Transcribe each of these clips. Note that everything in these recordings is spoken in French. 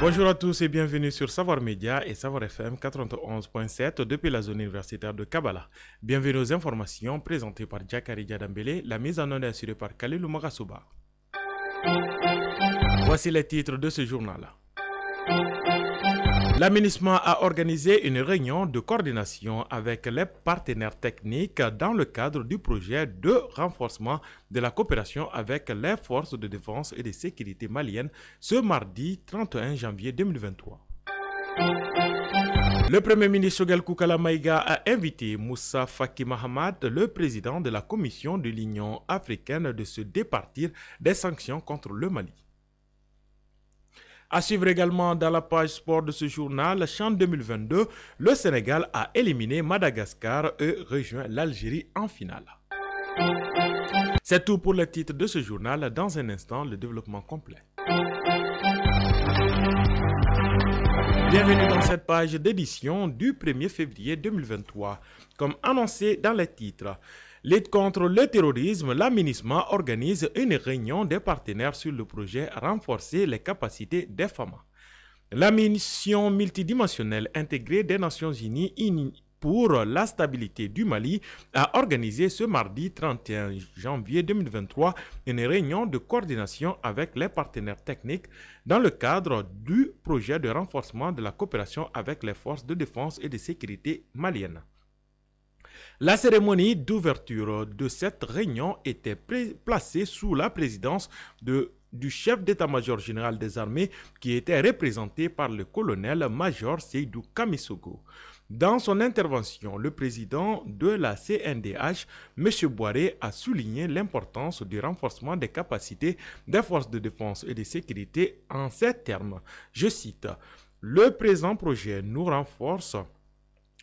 Bonjour à tous et bienvenue sur Savoir Média et Savoir FM 91.7 depuis la zone universitaire de Kabbalah. Bienvenue aux informations présentées par Jakari Djadambele, la mise en onde assurée par Kalilou Magasuba. Voici les titres de ce journal. L'aménagement a organisé une réunion de coordination avec les partenaires techniques dans le cadre du projet de renforcement de la coopération avec les forces de défense et de sécurité maliennes ce mardi 31 janvier 2023. Le Premier ministre Choguel Koukala Maïga a invité Moussa Faki Mahamat, le président de la Commission de l'Union africaine, de se départir des sanctions contre le Mali. À suivre également dans la page sport de ce journal, CHAN 2022, le Sénégal a éliminé Madagascar et rejoint l'Algérie en finale. C'est tout pour les titres de ce journal. Dans un instant, le développement complet. Bienvenue dans cette page d'édition du 1er février 2023. Comme annoncé dans les titres, lutte contre le terrorisme, l'aménagement organise une réunion des partenaires sur le projet Renforcer les capacités des femmes. La mission multidimensionnelle intégrée des Nations Unies pour la stabilité du Mali a organisé ce mardi 31 janvier 2023 une réunion de coordination avec les partenaires techniques dans le cadre du projet de renforcement de la coopération avec les forces de défense et de sécurité maliennes. La cérémonie d'ouverture de cette réunion était placée sous la présidence du chef d'état-major général des armées qui était représenté par le colonel-major Seydou Kamisogo. Dans son intervention, le président de la CNDH, M. Boiré, a souligné l'importance du renforcement des capacités des forces de défense et de sécurité en ces termes. Je cite, « Le présent projet nous renforce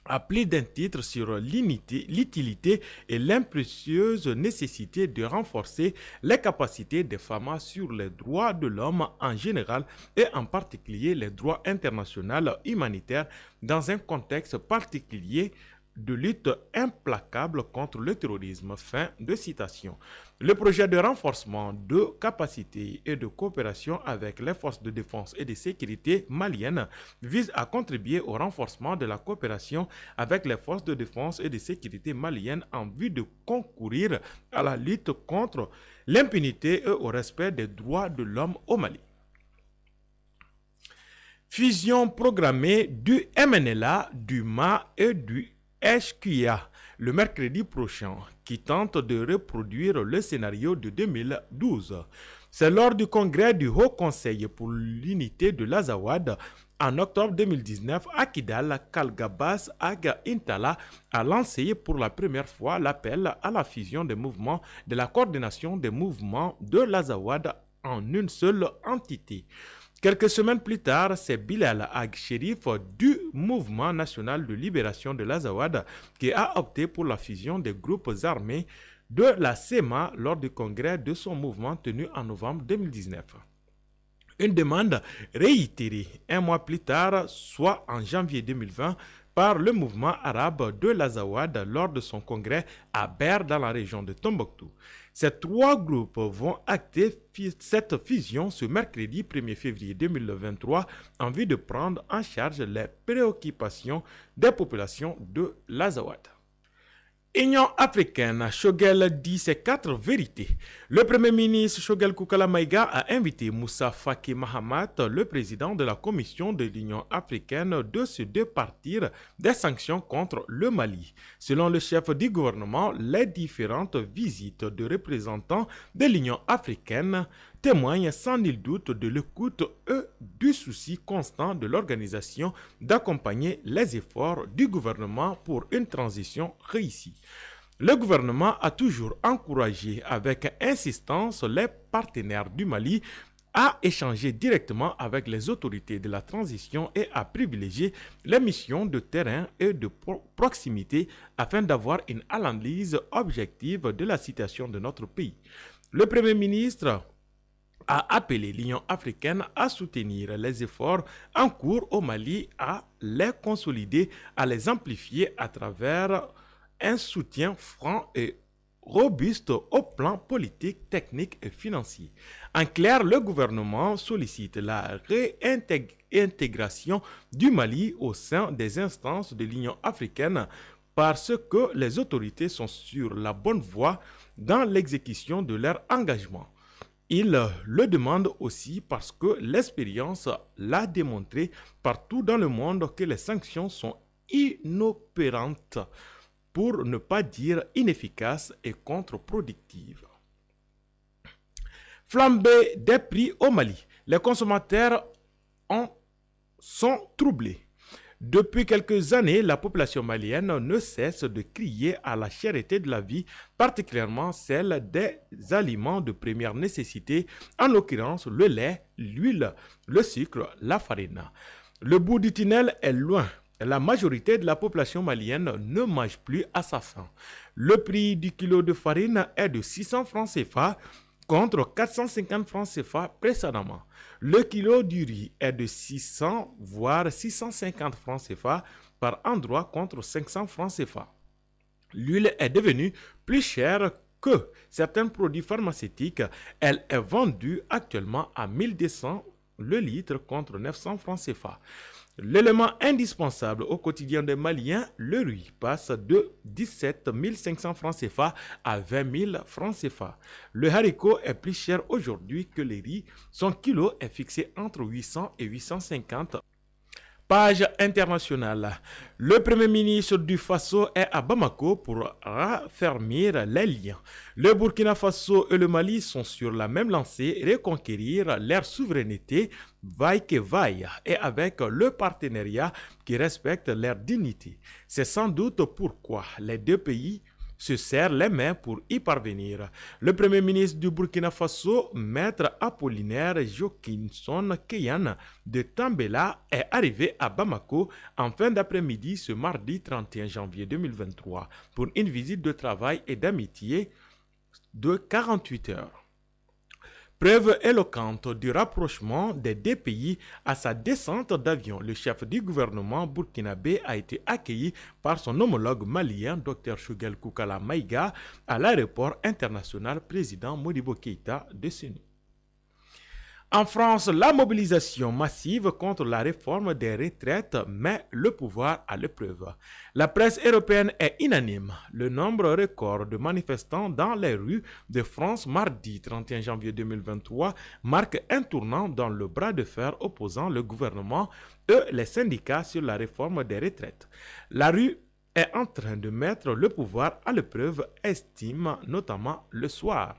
à plus d'un titre sur l'utilité et l'impérieuse nécessité de renforcer les capacités des femmes sur les droits de l'homme en général et en particulier les droits internationaux humanitaires dans un contexte particulier de lutte implacable contre le terrorisme. » Fin de citation. Le projet de renforcement de capacités et de coopération avec les forces de défense et de sécurité maliennes vise à contribuer au renforcement de la coopération avec les forces de défense et de sécurité maliennes en vue de concourir à la lutte contre l'impunité et au respect des droits de l'homme au Mali. Fusion programmée du MNLA, du MA et du HQA le mercredi prochain, qui tente de reproduire le scénario de 2012. C'est lors du congrès du Haut Conseil pour l'unité de l'Azawad en octobre 2019 à Kidal qu'Al-Gabas Aga Intala a lancé pour la première fois l'appel à la fusion des mouvements de la coordination des mouvements de l'Azawad en une seule entité. Quelques semaines plus tard, c'est Bilal Ag Sherif du Mouvement national de libération de l'Azawad qui a opté pour la fusion des groupes armés de la SEMA lors du congrès de son mouvement tenu en novembre 2019. Une demande réitérée un mois plus tard, soit en janvier 2020, par le mouvement arabe de l'Azawad lors de son congrès à Ber dans la région de Tombouctou. Ces trois groupes vont acter cette fusion ce mercredi 1er février 2023 en vue de prendre en charge les préoccupations des populations de l'Azawad. Union africaine, Choguel dit ses 4 vérités. Le Premier ministre Choguel Koukala Maïga a invité Moussa Faki Mahamat, le président de la Commission de l'Union africaine, de se départir des sanctions contre le Mali. Selon le chef du gouvernement, les différentes visites de représentants de l'Union africaine témoignent sans nul doute de l'écoute et du souci constant de l'organisation d'accompagner les efforts du gouvernement pour une transition réussie. Le gouvernement a toujours encouragé avec insistance les partenaires du Mali à échanger directement avec les autorités de la transition et à privilégier les missions de terrain et de proximité afin d'avoir une analyse objective de la situation de notre pays. Le Premier ministre a appelé l'Union africaine à soutenir les efforts en cours au Mali, à les consolider, à les amplifier à travers un soutien franc et robuste au plan politique, technique et financier. En clair, le gouvernement sollicite la réintégration du Mali au sein des instances de l'Union africaine parce que les autorités sont sur la bonne voie dans l'exécution de leur engagement. Il le demande aussi parce que l'expérience l'a démontré partout dans le monde que les sanctions sont inopérantes, pour ne pas dire inefficaces et contre-productives. Flambée des prix au Mali. Les consommateurs sont troublés. Depuis quelques années, la population malienne ne cesse de crier à la cherté de la vie, particulièrement celle des aliments de première nécessité, en l'occurrence le lait, l'huile, le sucre, la farine. Le bout du tunnel est loin. La majorité de la population malienne ne mange plus à sa faim. Le prix du kilo de farine est de 600 francs CFA contre 450 francs CFA précédemment. Le kilo du riz est de 600 voire 650 francs CFA par endroit contre 500 francs CFA. L'huile est devenue plus chère que certains produits pharmaceutiques. Elle est vendue actuellement à 1200 le litre contre 900 francs CFA. L'élément indispensable au quotidien des Maliens, le riz, passe de 17 500 francs CFA à 20 000 francs CFA. Le haricot est plus cher aujourd'hui que le riz. Son kilo est fixé entre 800 et 850. Page internationale. Le Premier ministre du Faso est à Bamako pour raffermir les liens. Le Burkina Faso et le Mali sont sur la même lancée, reconquérir leur souveraineté, vaille que vaille, et avec le partenariat qui respecte leur dignité. C'est sans doute pourquoi les deux pays se serrent les mains pour y parvenir. Le Premier ministre du Burkina Faso, Maître Apollinaire Jokinson Keyan de Tambela, est arrivé à Bamako en fin d'après-midi ce mardi 31 janvier 2023 pour une visite de travail et d'amitié de 48 heures. Preuve éloquente du rapprochement des deux pays à sa descente d'avion, le chef du gouvernement burkinabé a été accueilli par son homologue malien, Dr Choguel Koukala Maïga, à l'aéroport international président Modibo Keïta de Sénou. En France, la mobilisation massive contre la réforme des retraites met le pouvoir à l'épreuve. La presse européenne est unanime. Le nombre record de manifestants dans les rues de France mardi 31 janvier 2023 marque un tournant dans le bras de fer opposant le gouvernement et les syndicats sur la réforme des retraites. La rue est en train de mettre le pouvoir à l'épreuve, estime notamment Le Soir.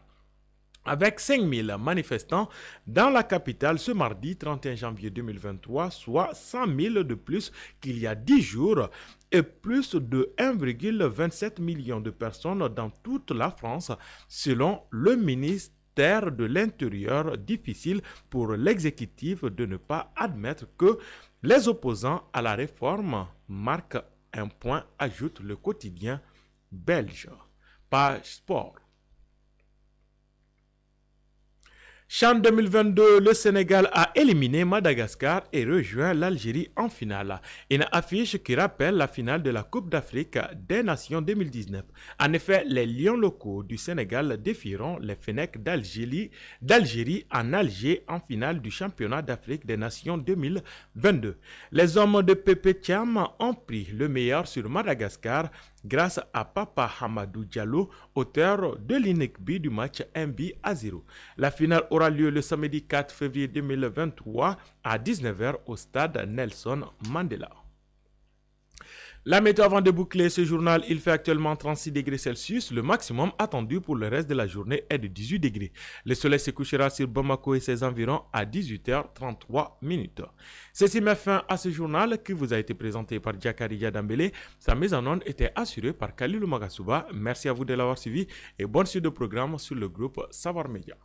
Avec 5000 manifestants dans la capitale ce mardi 31 janvier 2023, soit 100 000 de plus qu'il y a 10 jours et plus de 1,27 million de personnes dans toute la France, selon le ministère de l'Intérieur. Difficile pour l'exécutif de ne pas admettre que les opposants à la réforme marquent un point, ajoute le quotidien belge. Page sport. CHAN 2022, le Sénégal a éliminé Madagascar et rejoint l'Algérie en finale. Une affiche qui rappelle la finale de la Coupe d'Afrique des Nations 2019. En effet, les lions locaux du Sénégal défieront les Fennecs d'Algérie en Alger en finale du championnat d'Afrique des Nations 2022. Les hommes de Pépé Thiam ont pris le meilleur sur Madagascar grâce à Papa Hamadou Diallo, auteur de l'unique but du match 1-0. La finale aura lieu le samedi 4 février 2023 à 19 h au stade Nelson Mandela. La météo avant de boucler ce journal, il fait actuellement 36 degrés Celsius. Le maximum attendu pour le reste de la journée est de 18 degrés. Le soleil se couchera sur Bamako et ses environs à 18h33. Ceci met fin à ce journal qui vous a été présenté par Diakaridia Dambélé. Sa mise en onde était assurée par Kalilou Magasuba. Merci à vous de l'avoir suivi et bonne suite de programme sur le groupe Savoir Média.